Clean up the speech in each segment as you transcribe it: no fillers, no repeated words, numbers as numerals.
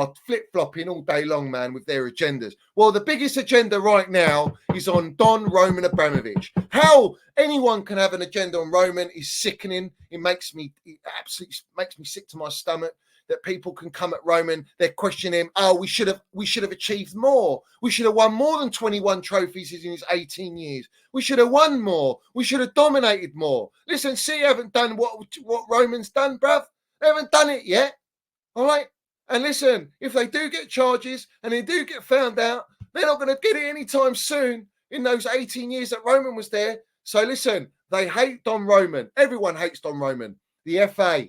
are flip-flopping all day long, man, with their agendas. Well, the biggest agenda right now is on Don Roman Abramovich. How anyone can have an agenda on Roman is sickening. It absolutely makes me sick to my stomach that people can come at Roman. They're questioning him. Oh, we should have achieved more. We should have won more than 21 trophies in his 18 years. We should have won more. We should have dominated more. Listen, City haven't done what Roman's done, bruv. They haven't done it yet. All right. And listen, if they do get charges and they do get found out, they're not going to get it anytime soon in those 18 years that Roman was there. So listen, they hate Don Roman. Everyone hates Don Roman. The FA,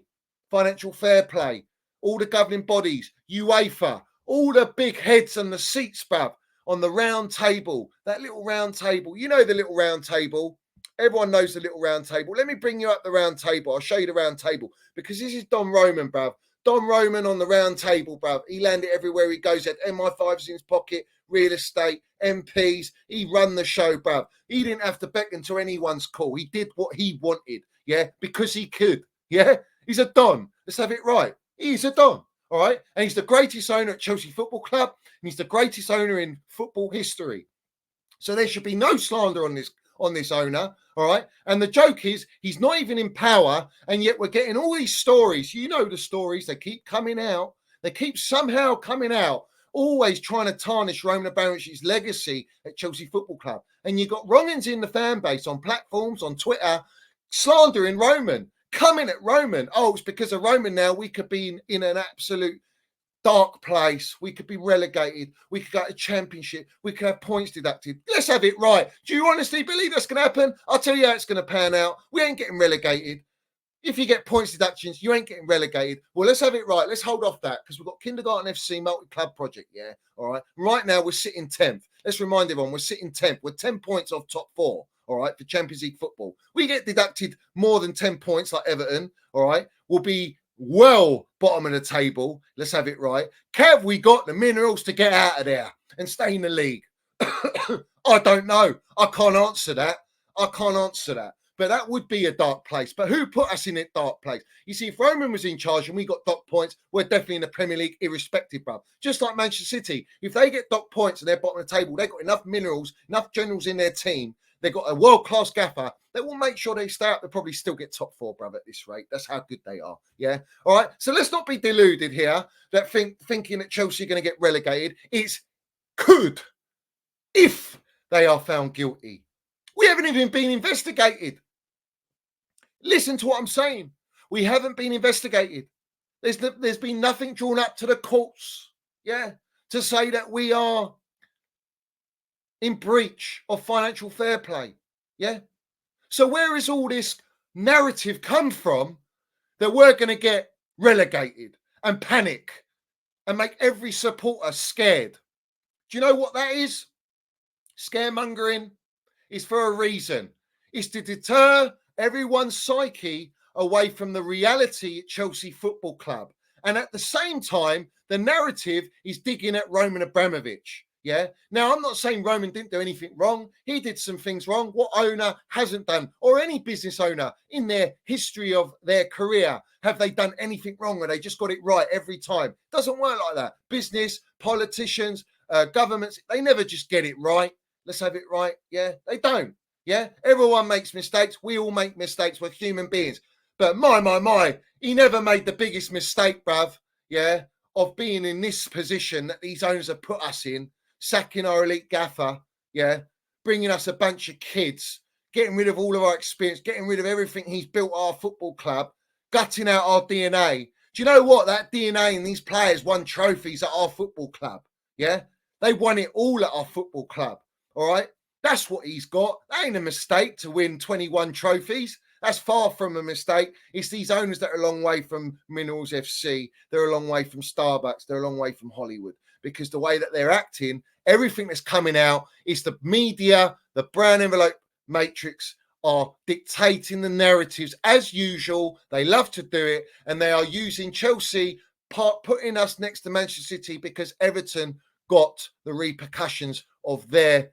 Financial Fair Play, all the governing bodies, UEFA, all the big heads and the seats, bruv, on the round table, that little round table. You know the little round table. Everyone knows the little round table. Let me bring you up the round table. I'll show you the round table because this is Don Roman, bruv. Don Roman on the round table, bruv. He landed everywhere he goes. Had MI5s in his pocket, real estate, MPs. He run the show, bruv. He didn't have to beckon to anyone's call. He did what he wanted, yeah, because he could, yeah. He's a Don. Let's have it right. He's a Don, all right? And he's the greatest owner at Chelsea Football Club, and he's the greatest owner in football history. So there should be no slander on this owner, all right? And the joke is he's not even in power, and yet we're getting all these stories. You know the stories. They keep coming out. They keep somehow coming out, always trying to tarnish Roman Abramovich's legacy at Chelsea Football Club. And you've got wrongins in the fan base on platforms, on Twitter, slandering Roman, coming at Roman. Oh, it's because of Roman now we could be in an absolute dark place. We could be relegated. We could go to championship. We could have points deducted. Let's have it right. Do you honestly believe that's going to happen? I'll tell you how it's going to pan out. We ain't getting relegated. If you get points deductions, you ain't getting relegated. Well, let's have it right. Let's hold off that because we've got Kindergarten FC multi-club project, yeah? All right. Right now, we're sitting 10th. Let's remind everyone, we're sitting 10th. We're 10 points off top 4, all right, for Champions League football. We get deducted more than 10 points like Everton, all right? We'll be well bottom of the table. Let's have it right. Have we got the minerals to get out of there and stay in the league? I don't know. I can't answer that. But that would be a dark place. But who put us in that dark place? You see, if Roman was in charge and we got dock points, we're definitely in the Premier League irrespective, bruv. Just like Manchester City. If they get dock points and they're bottom of the table, they've got enough minerals, enough generals in their team. They've got a world-class gaffer that will make sure they stay up. They'll probably still get top 4, bruv, at this rate. That's how good they are, yeah? All right? So let's not be deluded here that thinking that Chelsea are going to get relegated. It's could if they are found guilty. We haven't even been investigated. Listen to what I'm saying. We haven't been investigated. There's been nothing drawn up to the courts, yeah, to say that we are in breach of financial fair play, yeah? So where is all this narrative come from that we're going to get relegated and panic and make every supporter scared? Do you know what that is? Scaremongering is for a reason. It's to deter everyone's psyche away from the reality at Chelsea Football Club. And at the same time, the narrative is digging at Roman Abramovich. Yeah. Now, I'm not saying Roman didn't do anything wrong. He did some things wrong. What owner hasn't done, or any business owner in their history of their career, have they done anything wrong or they just got it right every time? Doesn't work like that. Business, politicians, governments, they never just get it right. Let's have it right. Yeah, they don't. Yeah, everyone makes mistakes. We all make mistakes. We're human beings. But my, he never made the biggest mistake, bruv. Yeah, of being in this position that these owners have put us in. Sacking our elite gaffer, yeah, bringing us a bunch of kids, getting rid of all of our experience, getting rid of everything he's built our football club, gutting out our DNA. Do you know what? That DNA and these players won trophies at our football club, yeah? They won it all at our football club, all right? That's what he's got. That ain't a mistake to win 21 trophies. That's far from a mistake. It's these owners that are a long way from Minerals FC. They're a long way from Starbucks. They're a long way from Hollywood. Because the way that they're acting, everything that's coming out is the media, the brown envelope matrix are dictating the narratives as usual. They love to do it, and they are using Chelsea, putting us next to Manchester City because Everton got the repercussions of their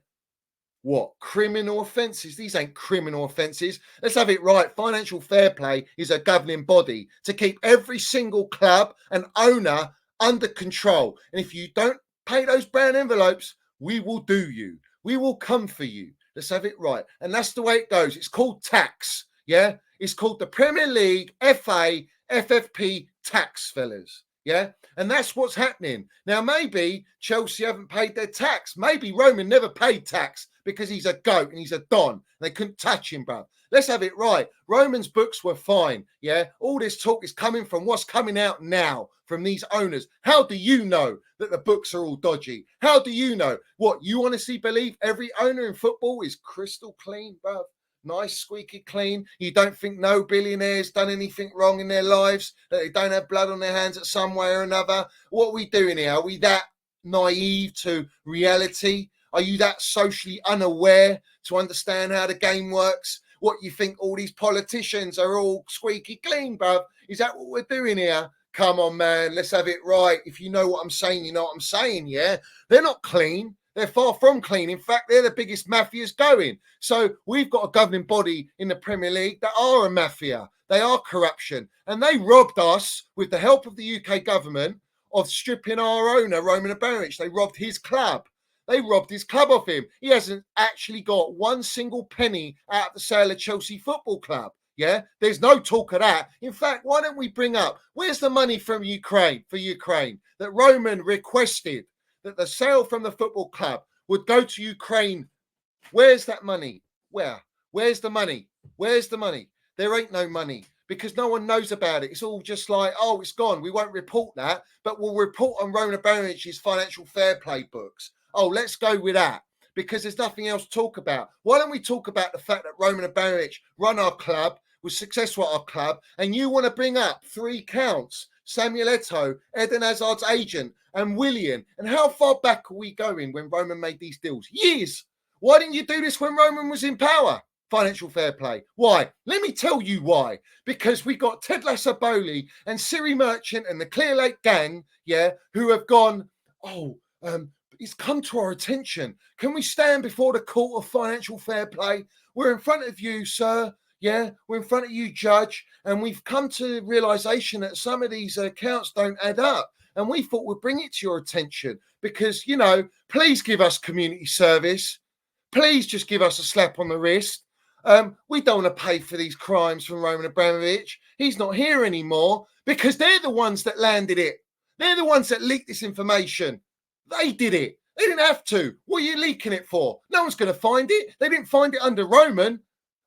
criminal offences. These ain't criminal offences. Let's have it right. Financial fair play is a governing body to keep every single club and owner under control. And if you don't pay those brown envelopes, we will do you. We will come for you. Let's have it right. And that's the way it goes. It's called tax. Yeah. It's called the Premier League, FA, FFP tax, fellas. Yeah. And that's what's happening. Now, maybe Chelsea haven't paid their tax. Maybe Roman never paid tax because he's a goat and he's a don. They couldn't touch him, bro. Let's have it right. Roman's books were fine. Yeah. All this talk is coming from what's coming out now from these owners. How do you know that the books are all dodgy? How do you know? What, you honestly believe every owner in football is crystal clean, bro? Nice, squeaky clean. You don't think no billionaires done anything wrong in their lives, that they don't have blood on their hands at some way or another? What are we doing here? Are we that naive to reality? Are you that socially unaware to understand how the game works? What, you think all these politicians are all squeaky clean, bruv? Is that what we're doing here? Come on, man. Let's have it right. If you know what I'm saying, you know what I'm saying, yeah? They're not clean. They're far from clean. In fact, they're the biggest mafias going. So we've got a governing body in the Premier League that are a mafia. They are corruption. And they robbed us, with the help of the UK government, of stripping our owner, Roman Abramovich. They robbed his club. They robbed his club off him. He hasn't actually got one single penny out of the sale of Chelsea Football Club. Yeah, there's no talk of that. In fact, why don't we bring up, where's the money from Ukraine, for Ukraine, that Roman requested that the sale from the football club would go to Ukraine? Where's that money? Where's the money? Where's the money? There ain't no money because no one knows about it. It's all just like, oh, it's gone. We won't report that, but we'll report on Roman Abramovich's financial fair play books. Oh, let's go with that because there's nothing else to talk about. Why don't we talk about the fact that Roman Abramovich run our club, was successful at our club, and you want to bring up 3 counts, Samuel Eto'o, Eden Hazard's agent, and Willian. And how far back are we going when Roman made these deals? Years. Why didn't you do this when Roman was in power? Financial fair play. Why? Let me tell you why. Because we got Ted Lasso-Bowley and Siri Merchant and the Clear Lake gang, yeah, who have gone, it's come to our attention. Can we stand before the court of financial fair play? We're in front of you, sir. Yeah, we're in front of you, judge. And we've come to the realization that some of these accounts don't add up. And we thought we'd bring it to your attention because, you know, please give us community service. Please just give us a slap on the wrist. We don't want to pay for these crimes from Roman Abramovich. He's not here anymore because they're the ones that landed it. They're the ones that leaked this information. They did it. They didn't have to. What are you leaking it for? No one's going to find it. They didn't find it under Roman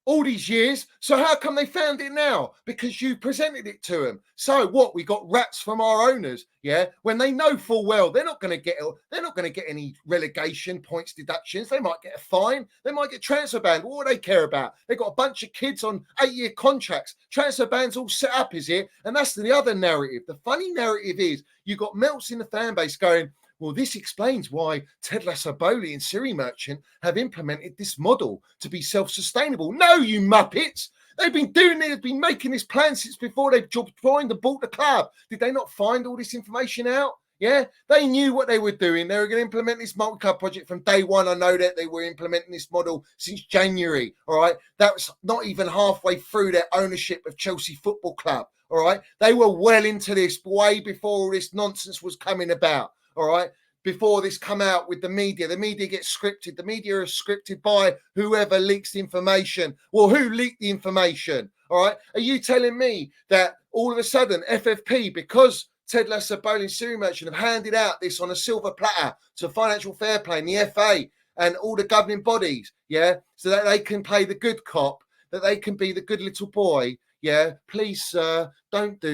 all these years. So how come they found it now? Because you presented it to them. So what? We got rats from our owners, yeah? When they know full well they're not going to get any relegation points deductions. They might get a fine. They might get transfer banned. What do they care about? They've got a bunch of kids on 8-year contracts. Transfer bans all set up, is it? And that's the other narrative. The funny narrative is you got melts in the fan base going, well, this explains why Ted Lasso-Bowley and Siri Merchant have implemented this model to be self-sustainable. No, you muppets. They've been making this plan since before they joined and bought the club. Did they not find all this information out? Yeah, they knew what they were doing. They were going to implement this multi-club project from day one. I know that they were implementing this model since January. All right, that was not even halfway through their ownership of Chelsea Football Club. All right, they were well into this way before all this nonsense was coming about. All right, before this come out with the media gets scripted. The media is scripted by whoever leaks the information. Well, who leaked the information? All right, are you telling me that all of a sudden FFP, because Ted Lasso-Bowley and Siri Merchant have handed out this on a silver platter to financial fair play and the FA and all the governing bodies, yeah, so that they can play the good cop, that they can be the good little boy, yeah, please, sir, don't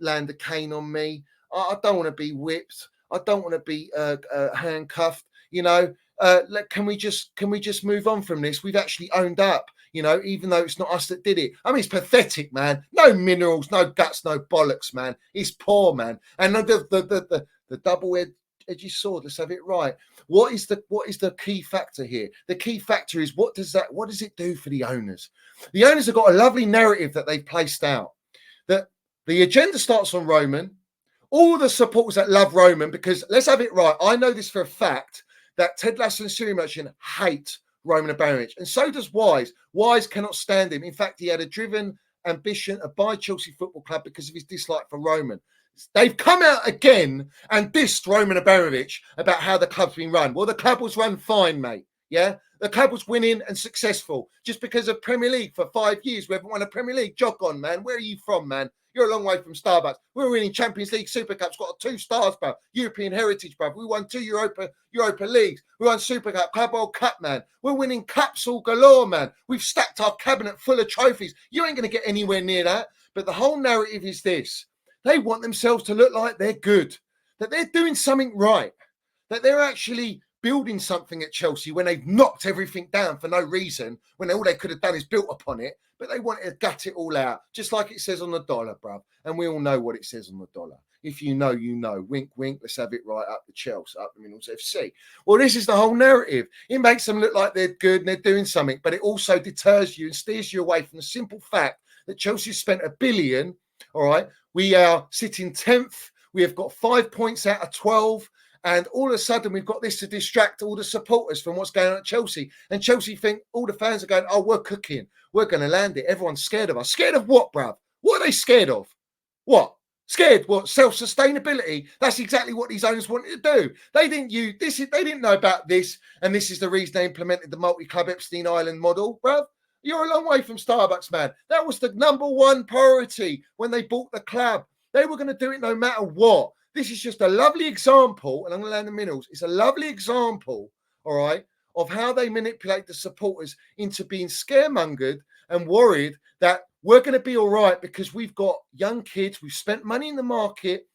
land a cane on me. I don't want to be whipped. I don't want to be handcuffed. You know, can we just move on from this? We've actually owned up, you know, even though it's not us that did it. I mean, it's pathetic, man. No minerals, no guts, no bollocks, man. It's poor, man. And the double-edged sword. Let's have it right. What is the key factor here? The key factor is what does it do for the owners? The owners have got a lovely narrative that they've placed out. That the agenda starts on Roman. All the supporters that love Roman, because let's have it right. I know this for a fact that Ted Lasso and Siri Merchant hate Roman Abramovich, and so does Wise. Wise cannot stand him. In fact, he had a driven ambition to buy Chelsea Football Club because of his dislike for Roman. They've come out again and dissed Roman Abramovich about how the club's been run. Well, the club was run fine, mate. Yeah, the club was winning and successful just because of Premier League for 5 years. We haven't won a Premier League. Jog on, man. Where are you from, man? You're a long way from Starbucks. We're winning Champions League, Super Cups, got 2 stars, bro. European heritage, bro. We won 2 Europa Leagues. We won Super Cup, Club World Cup, man. We're winning cups all galore, man. We've stacked our cabinet full of trophies. You ain't going to get anywhere near that. But the whole narrative is this. They want themselves to look like they're good, that they're doing something right, that they're actually building something at Chelsea when they've knocked everything down for no reason, when all they could have done is built upon it, but they want to gut it all out, just like it says on the dollar, bruv. And we all know what it says on the dollar. If you know, you know. Wink, wink. Let's have it right up the Chelsea, up the Minerals FC. Well, this is the whole narrative. It makes them look like they're good and they're doing something, but it also deters you and steers you away from the simple fact that Chelsea spent $1 billion, all right? We are sitting 10th. We have got 5 points out of 12. And all of a sudden, we've got this to distract all the supporters from what's going on at Chelsea. And Chelsea think all the fans are going, oh, we're cooking. We're going to land it. Everyone's scared of us. Scared of what, bruv? What are they scared of? What? Scared? What? Self-sustainability? That's exactly what these owners wanted to do. They didn't use this. They didn't know about this. And this is the reason they implemented the multi-club Epstein Island model, bruv. You're a long way from Starbucks, man. That was the number one priority when they bought the club. They were going to do it no matter what. This is just a lovely example, and I'm going to land the Minerals. It's a lovely example, all right, of how they manipulate the supporters into being scaremongered and worried that we're going to be all right because we've got young kids, we've spent money in the market,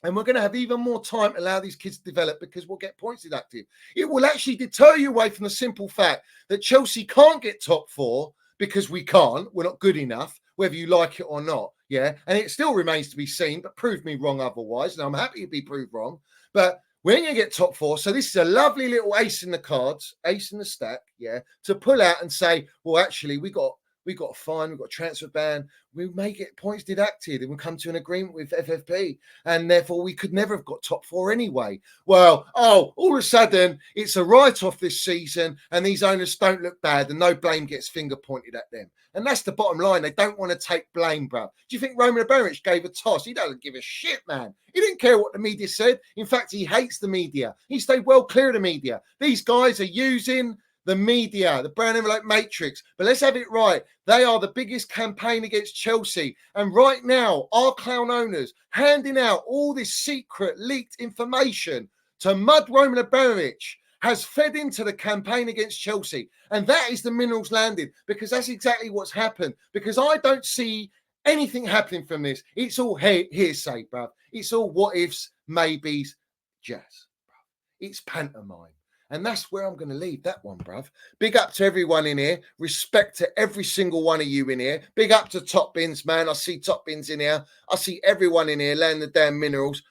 and we're going to have even more time to allow these kids to develop because we'll get points deducted. It will actually deter you away from the simple fact that Chelsea can't get top 4 because we can't. We're not good enough, whether you like it or not. Yeah. And it still remains to be seen, but prove me wrong otherwise. And I'm happy to be proved wrong. But we're going to get top 4. So this is a lovely little ace in the cards, ace in the stack. Yeah. To pull out and say, well, actually, we got a fine, we've got a transfer ban, we may get points deducted and we'll come to an agreement with FFP. And therefore, we could never have got top 4 anyway. Well, all of a sudden, it's a write-off this season and these owners don't look bad and no blame gets finger pointed at them. And that's the bottom line. They don't want to take blame, bro. Do you think Roman Abramovich gave a toss? He doesn't give a shit, man. He didn't care what the media said. In fact, he hates the media. He stayed well clear of the media. These guys are using the media, the brown envelope matrix. But let's have it right. They are the biggest campaign against Chelsea. And right now, our clown owners handing out all this secret leaked information to mud Roman Abramovich has fed into the campaign against Chelsea. And that is the Minerals landed because that's exactly what's happened. Because I don't see anything happening from this. It's all hearsay, bruv. It's all what ifs, maybes, jazz, bruv. It's pantomime. And that's where I'm going to leave that one, bruv. Big up to everyone in here. Respect to every single one of you in here. Big up to Top Bins, man. I see Top Bins in here. I see everyone in here laying the damn Minerals.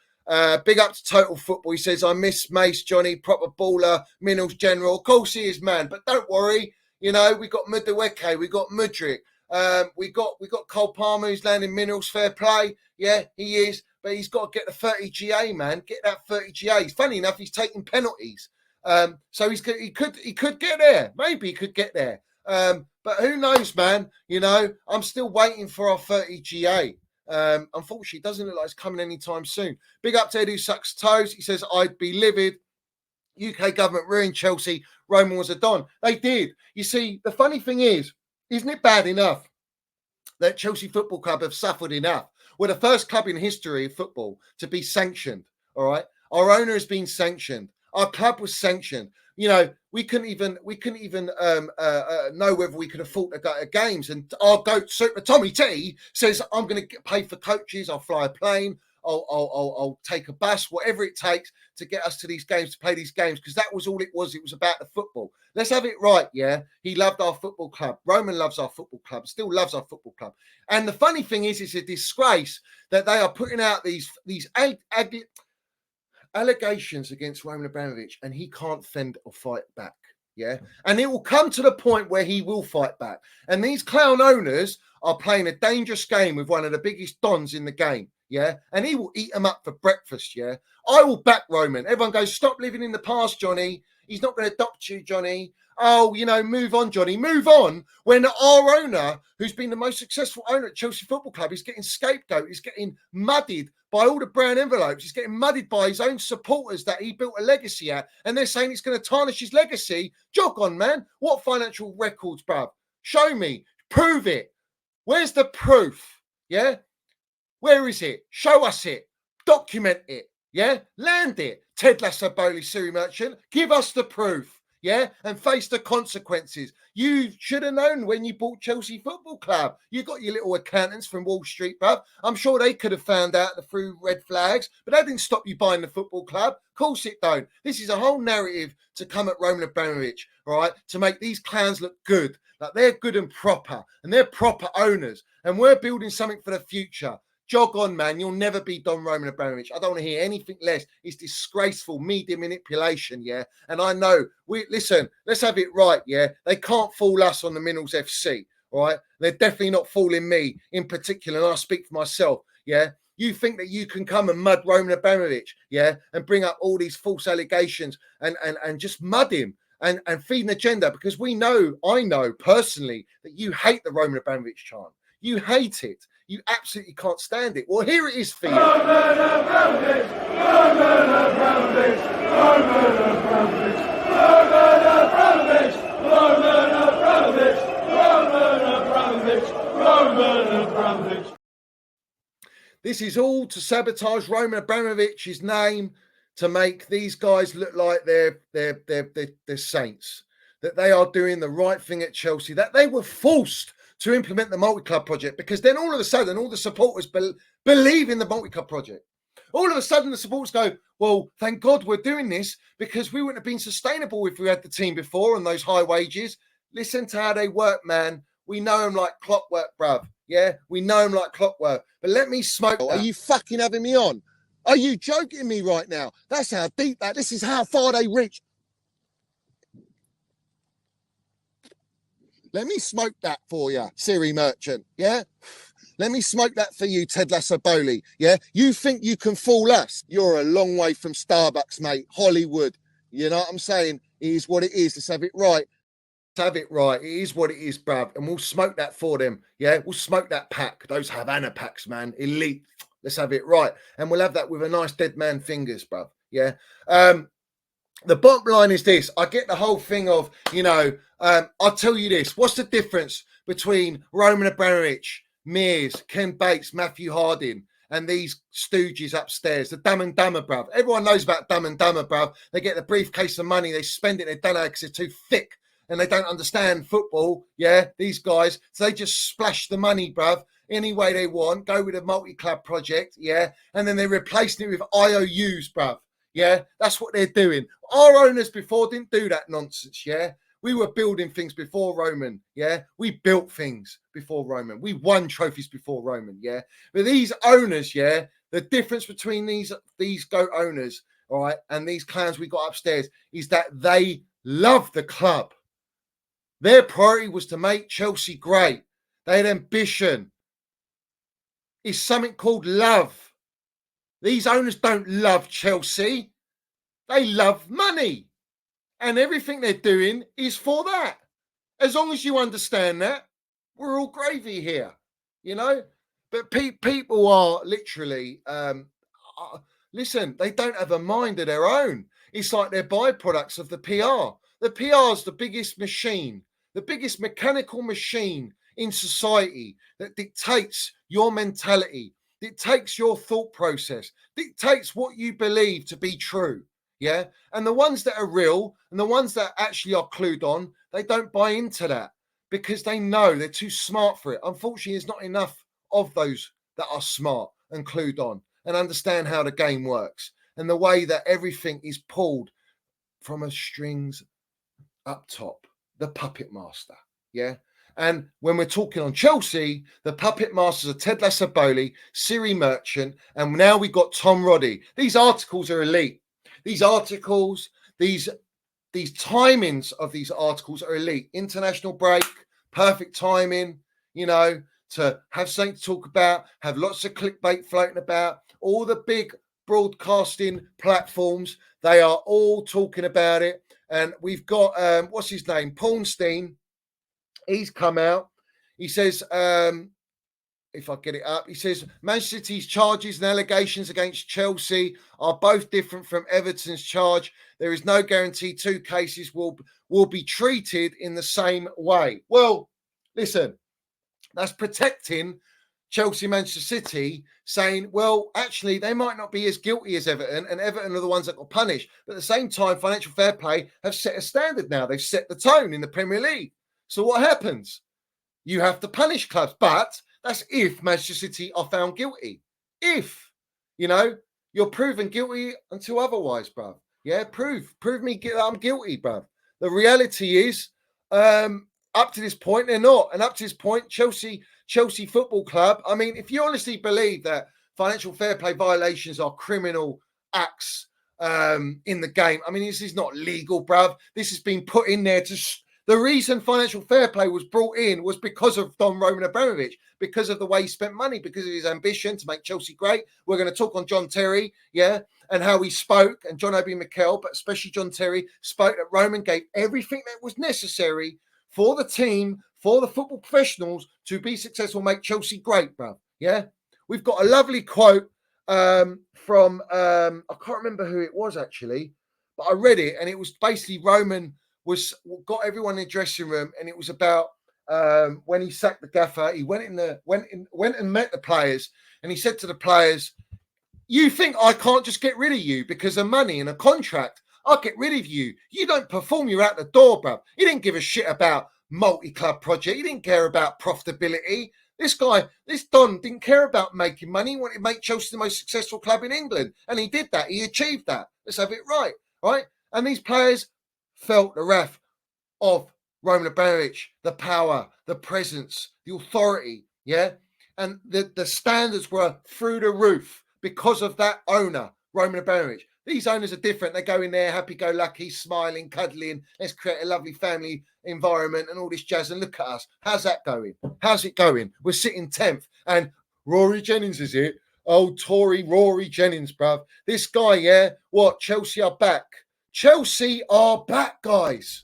Big up to Total Football. He says, I miss Mace, Johnny, proper baller, Minerals general. Of course he is, man. But don't worry. You know, we got Mudueke. We got Mudryk. We got Cole Palmer who's landing Minerals, fair play. Yeah, he is. But he's got to get the 30 GA, man. Get that 30 GA. Funny enough, he's taking penalties. So he could get there. Maybe he could get there. But who knows, man? You know, I'm still waiting for our 30 GA. Unfortunately, it doesn't look like it's coming anytime soon. Big up to Ed who sucks toes. He says, I'd be livid. UK government ruined Chelsea. Roman was a Don. They did. You see, the funny thing is, isn't it bad enough that Chelsea Football Club have suffered enough? We're the first club in history of football to be sanctioned. All right. Our owner has been sanctioned. Our club was sanctioned. You know, we couldn't even know whether we could afford to go to games. And our goat super Tommy T says, I'm going to get paid for coaches. I'll fly a plane. I'll take a bus, whatever it takes to get us to these games, to play these games, because that was all it was. It was about the football. Let's have it right, yeah? He loved our football club. Roman loves our football club, still loves our football club. And the funny thing is, it's a disgrace that they are putting out these allegations against Roman Abramovich, and he can't fend or fight back. Yeah. And it will come to the point where he will fight back. And these clown owners are playing a dangerous game with one of the biggest dons in the game. Yeah. And he will eat them up for breakfast. Yeah. I will back Roman. Everyone goes, stop living in the past, Johnny. He's not going to adopt you, Johnny. Oh, move on, Johnny. Move on when our owner, who's been the most successful owner at Chelsea Football Club, is getting scapegoated, is getting muddied by all the brown envelopes. He's getting muddied by his own supporters that he built a legacy at. And they're saying it's going to tarnish his legacy. Jog on, man. What financial records, bruv? Show me. Prove it. Where's the proof? Yeah? Where is it? Show us it. Document it. Yeah? Land it. Ted Lasso, Bowley, Siri Merchant. Give us the proof. Yeah, and face the consequences. You should have known when you bought Chelsea Football Club. You got your little accountants from Wall Street, bruv. I'm sure they could have found out through red flags, but that didn't stop you buying the football club. Of course it don't. This is a whole narrative to come at Roman Abramovich, all right, to make these clowns look good, like they're good and proper, and they're proper owners, and we're building something for the future. Jog on, man. You'll never be Don Roman Abramovich. I don't want to hear anything less. It's disgraceful media manipulation, yeah? And I know, listen, let's have it right, yeah? They can't fool us on the Minerals FC, all right? They're definitely not fooling me in particular, and I speak for myself, yeah? You think that you can come and mud Roman Abramovich, yeah? And bring up all these false allegations and just mud him and feed an agenda, because I know personally that you hate the Roman Abramovich chant. You hate it. You absolutely can't stand it. Well, here it is for you. Roman Abramovich, Roman Abramovich, Roman Abramovich, Roman Abramovich, Roman Abramovich, Roman Abramovich, Roman Abramovich. This is all to sabotage Roman Abramovich's name, to make these guys look like they're saints, that they are doing the right thing at Chelsea, that they were forced to implement the multi-club project, because then all of a sudden all the supporters believe in the multi-club project. All of a sudden the supporters go, well, thank God we're doing this, because we wouldn't have been sustainable if we had the team before and those high wages. Listen to how they work, man. We know them like clockwork, bruv. Yeah, we know them like clockwork. But let me smoke that. Are you fucking having me on? Are you joking me right now? That's how deep this is how far they reach. Let me smoke that for you, Siri Merchant, yeah? Let me smoke that for you, Ted Lasso Bowley, yeah? You think you can fool us? You're a long way from Starbucks, mate. Hollywood. You know what I'm saying? It is what it is. Let's have it right. Let's have it right. It is what it is, bruv. And we'll smoke that for them, yeah? We'll smoke that pack. Those Havana packs, man. Elite. Let's have it right. And we'll have that with a nice dead man fingers, bruv, yeah? The bottom line is this. I get the whole thing of, I'll tell you this. What's the difference between Roman Abramovich, Mears, Ken Bates, Matthew Harding, and these stooges upstairs, the Dumb and Dumber, bruv? Everyone knows about Dumb and Dumber, bruv. They get the briefcase of money, they spend it, they don't know because they're too thick and they don't understand football, yeah, these guys. So they just splash the money, bruv, any way they want, go with a multi-club project, yeah, and then they're replacing it with IOUs, bruv. Yeah, that's what they're doing. Our owners before didn't do that nonsense, yeah? We were building things before Roman, yeah? We built things before Roman. We won trophies before Roman, yeah? But these owners, yeah, the difference between these GOAT owners, all right, and these clowns we got upstairs is that they love the club. Their priority was to make Chelsea great. They had ambition. It's something called love. These owners don't love Chelsea. They love money. And everything they're doing is for that. As long as you understand that, we're all gravy here, you know? But people are literally, listen, they don't have a mind of their own. It's like they're byproducts of the PR. The PR is the biggest machine, the biggest mechanical machine in society that dictates your mentality, dictates your thought process, dictates what you believe to be true, yeah? And the ones that are real and the ones that actually are clued on, they don't buy into that because they know they're too smart for it. Unfortunately, there's not enough of those that are smart and clued on and understand how the game works and the way that everything is pulled from a strings up top, the puppet master, yeah? And when we're talking on Chelsea, the puppet masters are Ted Lasso Bowley, Siri Merchant, and now we got Tom Roddy. These articles are elite. These articles, these timings of these articles are elite. International break, perfect timing, to have something to talk about, have lots of clickbait floating about. All the big broadcasting platforms, they are all talking about it. And we've got, what's his name? Paulstein. He's come out. He says, if I get it up, he says Manchester City's charges and allegations against Chelsea are both different from Everton's charge. There is no guarantee two cases will be treated in the same way. Well, listen, that's protecting Chelsea, Manchester City, saying, well, actually, they might not be as guilty as Everton, and Everton are the ones that got punished. But at the same time, Financial Fair Play have set a standard now. They've set the tone in the Premier League. So what happens? You have to punish clubs, but that's if Manchester City are found guilty. If, you're proven guilty until otherwise, bruv. Yeah, prove me I'm guilty, bruv. The reality is, up to this point, they're not. And up to this point, Chelsea Football Club, I mean, if you honestly believe that financial fair play violations are criminal acts in the game, I mean, this is not legal, bruv. This has been put in there the reason financial fair play was brought in was because of Don Roman Abramovich, because of the way he spent money, because of his ambition to make Chelsea great. We're going to talk on John Terry, and how he spoke, and John Obi Mikel, but especially John Terry, spoke that Roman gave everything that was necessary for the team, for the football professionals to be successful, make Chelsea great, bro. Yeah? We've got a lovely quote from, I can't remember who it was actually, but I read it, and it was basically Roman got everyone in the dressing room, and it was about when he sacked the gaffer. He went and met the players, and he said to the players, "You think I can't just get rid of you because of money and a contract? I'll get rid of you. You don't perform, you're out the door, bruv." He didn't give a shit about multi-club project. He didn't care about profitability. This Don didn't care about making money. He wanted to make Chelsea the most successful club in England, and he did that. He achieved that. Let's have it right? And these players felt the wrath of Roman Abramovich, the power, the presence, the authority, and the standards were through the roof because of that owner, Roman Abramovich. These owners are different. They go in there happy-go-lucky, smiling, cuddling. Let's create a lovely family environment and all this jazz. And look at us. How's that going? How's it going? We're sitting 10th. And Rory Jennings is it? Oh, Tory Rory Jennings, bruv. This guy, what? Chelsea are back. Chelsea are back, guys.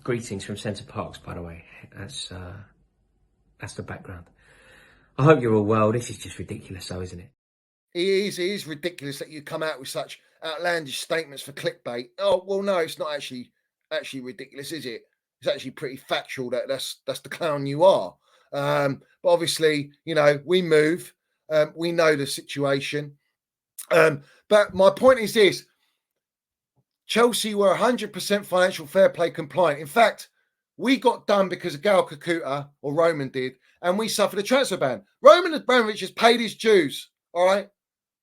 Greetings from Centre Parks, by the way. That's the background. I hope you're all well. This is just ridiculous, though, isn't it? It is ridiculous that you come out with such outlandish statements for clickbait. Oh, well, no, it's not actually ridiculous, is it? It's actually pretty factual that's the clown you are. But obviously, we move. We know the situation. But my point is this. Chelsea were 100% financial fair play compliant. In fact, we got done because of Gal Kakuta, or Roman did, and we suffered a transfer ban. Roman Abramovich has paid his dues, all right,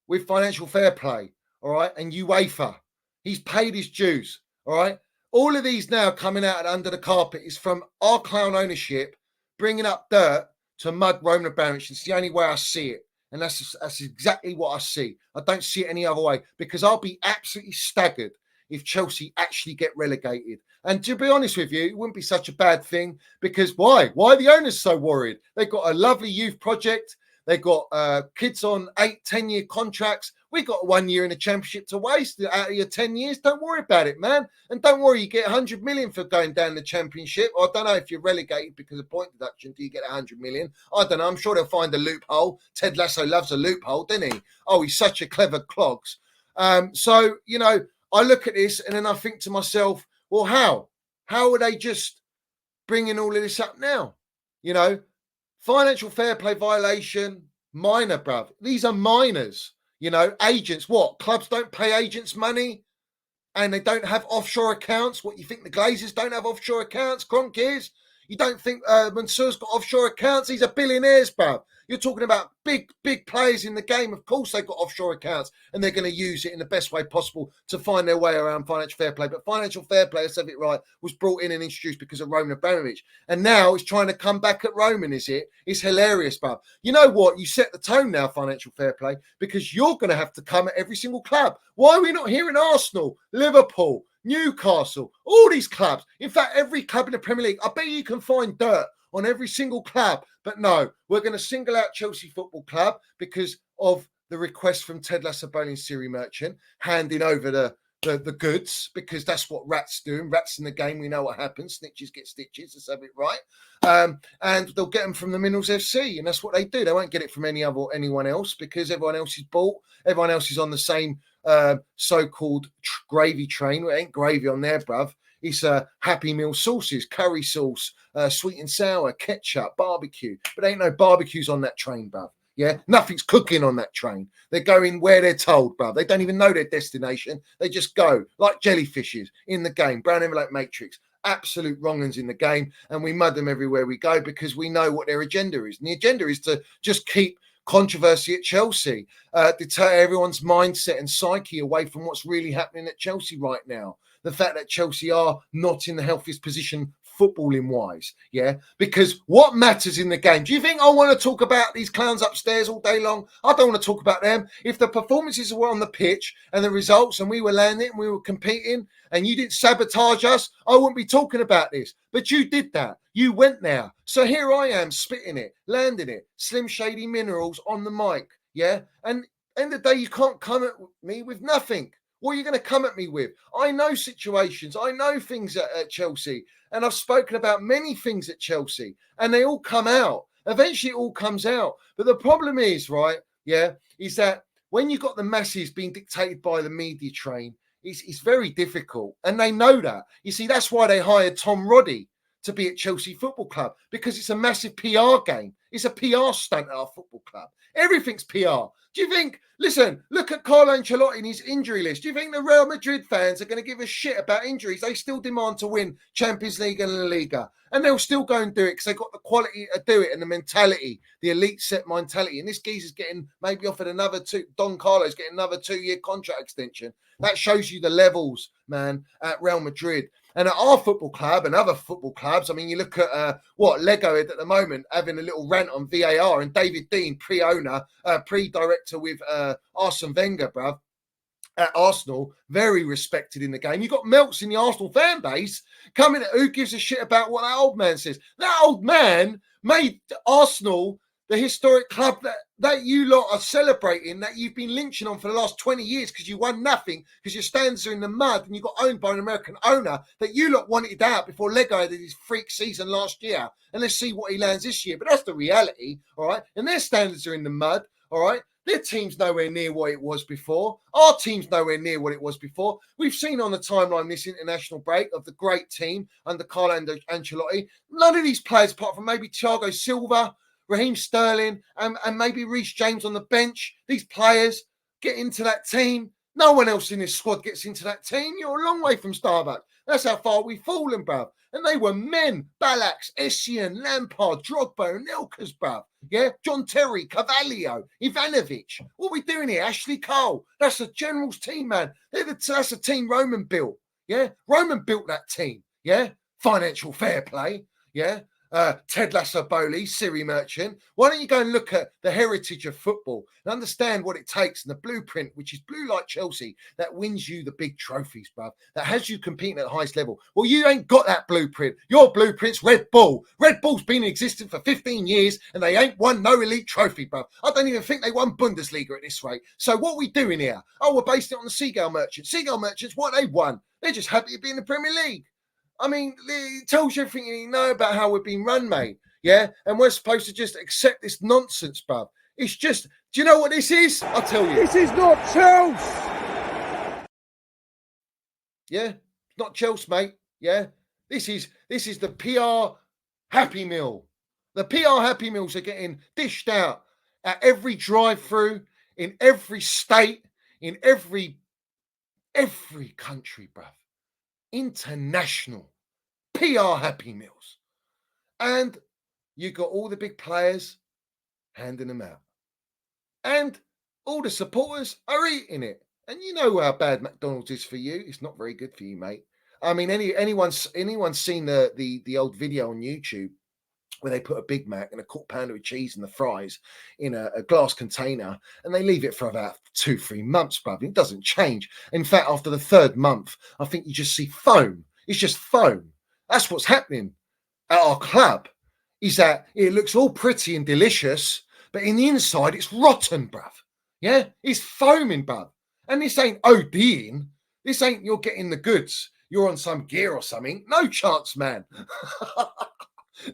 with financial fair play, all right, and UEFA. He's paid his dues, all right. All of these now coming out under the carpet is from our clown ownership bringing up dirt to mud Roman Abramovich. It's the only way I see it, and that's exactly what I see. I don't see it any other way, because I'll be absolutely staggered if Chelsea actually get relegated. And to be honest with you, it wouldn't be such a bad thing, because why? Why are the owners so worried? They've got a lovely youth project. They've got kids on 8-10-year contracts. We got 1 year in the Championship to waste out of your 10 years. Don't worry about it, man. And don't worry, you get 100 million for going down the Championship. I don't know if you're relegated because of point deduction. Do you get 100 million? I don't know. I'm sure they'll find a loophole. Ted Lasso loves a loophole, doesn't he? Oh, he's such a clever clogs. So, I look at this and then I think to myself, well, how? How are they just bringing all of this up now? Financial fair play violation, minor, bruv. These are minors. Agents, what? Clubs don't pay agents money and they don't have offshore accounts. What, you think the Glazers don't have offshore accounts? Kroenkes? You don't think Mansour's got offshore accounts? These are billionaires, bruv. You're talking about big players in the game. Of course they've got offshore accounts and they're going to use it in the best way possible to find their way around financial fair play. But financial fair play, let's have it right, was brought in and introduced because of Roman Abramovich. And now it's trying to come back at Roman, is it? It's hilarious, bruv. You know what? You set the tone now, financial fair play, because you're going to have to come at every single club. Why are we not hearing Arsenal, Liverpool, Newcastle, all these clubs? In fact, every club in the Premier League, I bet you can find dirt on every single club. But no, we're going to single out Chelsea Football Club because of the request from Ted Lasso and Siri Merchant handing over the goods, because that's what rats do. And rats in the game, we know what happens. Snitches get stitches, let's have it right. And they'll get them from the Minerals FC, and that's what they do. They won't get it from anyone else, because everyone else is bought. Everyone else is on the same so-called gravy train. It ain't gravy on there, bruv. It's Happy Meal sauces, curry sauce, sweet and sour, ketchup, barbecue. But ain't no barbecues on that train, bruv. Yeah, nothing's cooking on that train. They're going where they're told, bruv. They don't even know their destination. They just go like jellyfishes in the game. Brown envelope matrix. Absolute wrong uns in the game. And we mud them everywhere we go because we know what their agenda is. And the agenda is to just keep controversy at Chelsea, deter everyone's mindset and psyche away from what's really happening at Chelsea right now. The fact that Chelsea are not in the healthiest position footballing wise, yeah, because what matters in the game? Do you think I want to talk about these clowns upstairs all day long? I don't want to talk about them. If the performances were on the pitch and the results and we were landing and we were competing and you didn't sabotage us, I wouldn't be talking about this. But you did that. You went there. So here I am spitting it, landing it, Slim Shady Minerals on the mic, yeah? And end of the day, you can't come at me with nothing. What are you going to come at me with? I know situations. I know things at Chelsea. And I've spoken about many things at Chelsea. And they all come out. Eventually, it all comes out. But the problem is, right, yeah, is that when you've got the masses being dictated by the media train, it's very difficult. And they know that. You see, that's why they hired Tom Roddy to be at Chelsea Football Club, because it's a massive PR game. It's a PR stunt at our football club. Everything's PR. Do you think, listen, look at Carlo Ancelotti and his injury list. Do you think the Real Madrid fans are going to give a shit about injuries? They still demand to win Champions League and La Liga. And they'll still go and do it because they've got the quality to do it and the mentality, the elite set mentality. And this geezer's getting maybe offered another Don Carlo's getting another 2-year contract extension. That shows you the levels, man, at Real Madrid. And at our football club and other football clubs, I mean, you look at Lego at the moment having a little rant on VAR, and David Dean, pre-owner, pre-director with Arsene Wenger, bruv, at Arsenal, very respected in the game. You've got Melts in the Arsenal fan base coming at who gives a shit about what that old man says. That old man made Arsenal the historic club that you lot are celebrating, that you've been lynching on for the last 20 years because you won nothing, because your standards are in the mud and you got owned by an American owner that you lot wanted out before Lego did his freak season last year. And let's see what he lands this year. But that's the reality, all right? And their standards are in the mud, all right? Their team's nowhere near what it was before. Our team's nowhere near what it was before. We've seen on the timeline this international break of the great team under Carlo Ancelotti. None of these players, apart from maybe Thiago Silva, Raheem Sterling, and maybe Reece James on the bench, these players get into that team. No one else in this squad gets into that team. You're a long way from Starbucks. That's how far we've fallen, bruv. And they were men. Ballax, Essien, Lampard, Drogba, Nelkas, bruv. Yeah? John Terry, Cavallio, Ivanovic. What are we doing here? Ashley Cole. That's the Generals team, man. That's a team Roman built. Yeah? Roman built that team. Yeah? Financial fair play. Yeah? Ted Lasso Bowley, Siri Merchant. Why don't you go and look at the heritage of football and understand what it takes and the blueprint, which is blue like Chelsea, that wins you the big trophies, bruv, that has you competing at the highest level. Well, you ain't got that blueprint. Your blueprint's Red Bull. Red Bull's been in existence for 15 years and they ain't won no elite trophy, bruv. I don't even think they won Bundesliga at this rate. So what are we doing here? Oh, we're based it on the Seagull Merchants. Seagull Merchants, what they won? They're just happy to be in the Premier League. I mean, it tells you everything you need to know about how we're being run, mate. Yeah? And we're supposed to just accept this nonsense, bruv. It's just, do you know what this is? I'll tell you. This is not Chelsea. Yeah? It's not Chelsea, mate. Yeah? This is the PR Happy Meal. The PR Happy Meals are getting dished out at every drive-through, in every state, in every country, bruv. International PR Happy Meals. And you got all the big players handing them out. And all the supporters are eating it. And you know how bad McDonald's is for you. It's not very good for you, mate. I mean, anyone's seen the old video on YouTube where they put a Big Mac and a cooked pounder with cheese and the fries in a glass container, and they leave it for about 2-3 months, bruv. It doesn't change. In fact, after the 3rd month, I think you just see foam. It's just foam. That's what's happening at our club, is that it looks all pretty and delicious, but in the inside, it's rotten, bruv. Yeah? It's foaming, bruv. And this ain't ODing. This ain't you're getting the goods. You're on some gear or something. No chance, man.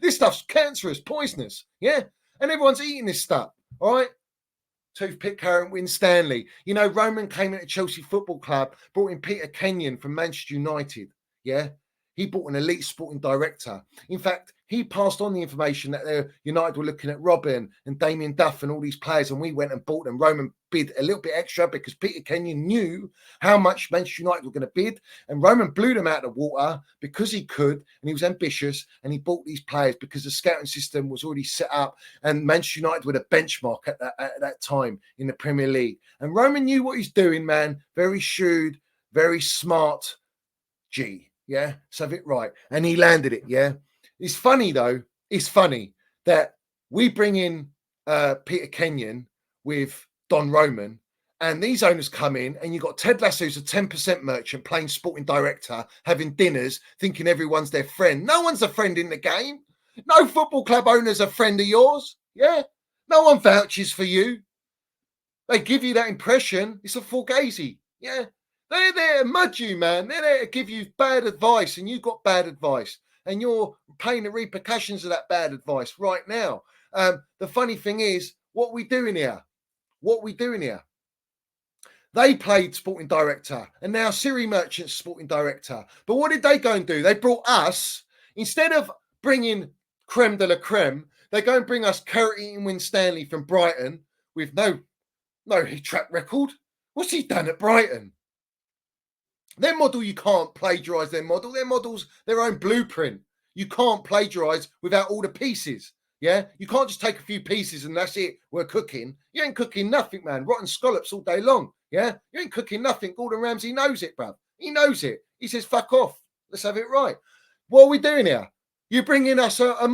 This stuff's cancerous, poisonous. Yeah. And everyone's eating this stuff. All right. Toothpick Current win Stanley. You know, Roman came into Chelsea Football Club, brought in Peter Kenyon from Manchester United. Yeah. He brought an elite sporting director. In fact, he passed on the information that United were looking at Robin and Damien Duff and all these players, and we went and bought them. Roman bid a little bit extra because Peter Kenyon knew how much Manchester United were going to bid, and Roman blew them out of the water because he could, and he was ambitious, and he bought these players because the scouting system was already set up, and Manchester United were the benchmark at that time in the Premier League. And Roman knew what he's doing, man. Very shrewd, very smart G. Yeah, so it right. And he landed it, yeah. It's funny, though. It's funny that we bring in Peter Kenyon with Don Roman, and these owners come in, and you've got Ted Lasso, who's a 10% merchant, playing sporting director, having dinners, thinking everyone's their friend. No one's a friend in the game. No football club owner's a friend of yours, yeah? No one vouches for you. They give you that impression. It's a fugazi, yeah? They're there to mud you, man. They're there to give you bad advice, and you've got bad advice. And you're paying the repercussions of that bad advice right now. The funny thing is, what we doing here? What we doing here? They played sporting director, and now Siri Merchant's sporting director. But what did they go and do? They brought us, instead of bringing creme de la creme, they go and bring us Carrot Eating Win Stanley from Brighton with no track record. What's he done at Brighton? Their model, you can't plagiarise their model. Their model's their own blueprint. You can't plagiarise without all the pieces. Yeah? You can't just take a few pieces and that's it. We're cooking. You ain't cooking nothing, man. Rotten scallops all day long. Yeah? You ain't cooking nothing. Gordon Ramsay knows it, bruv. He knows it. He says, fuck off. Let's have it right. What are we doing here? You're bringing us a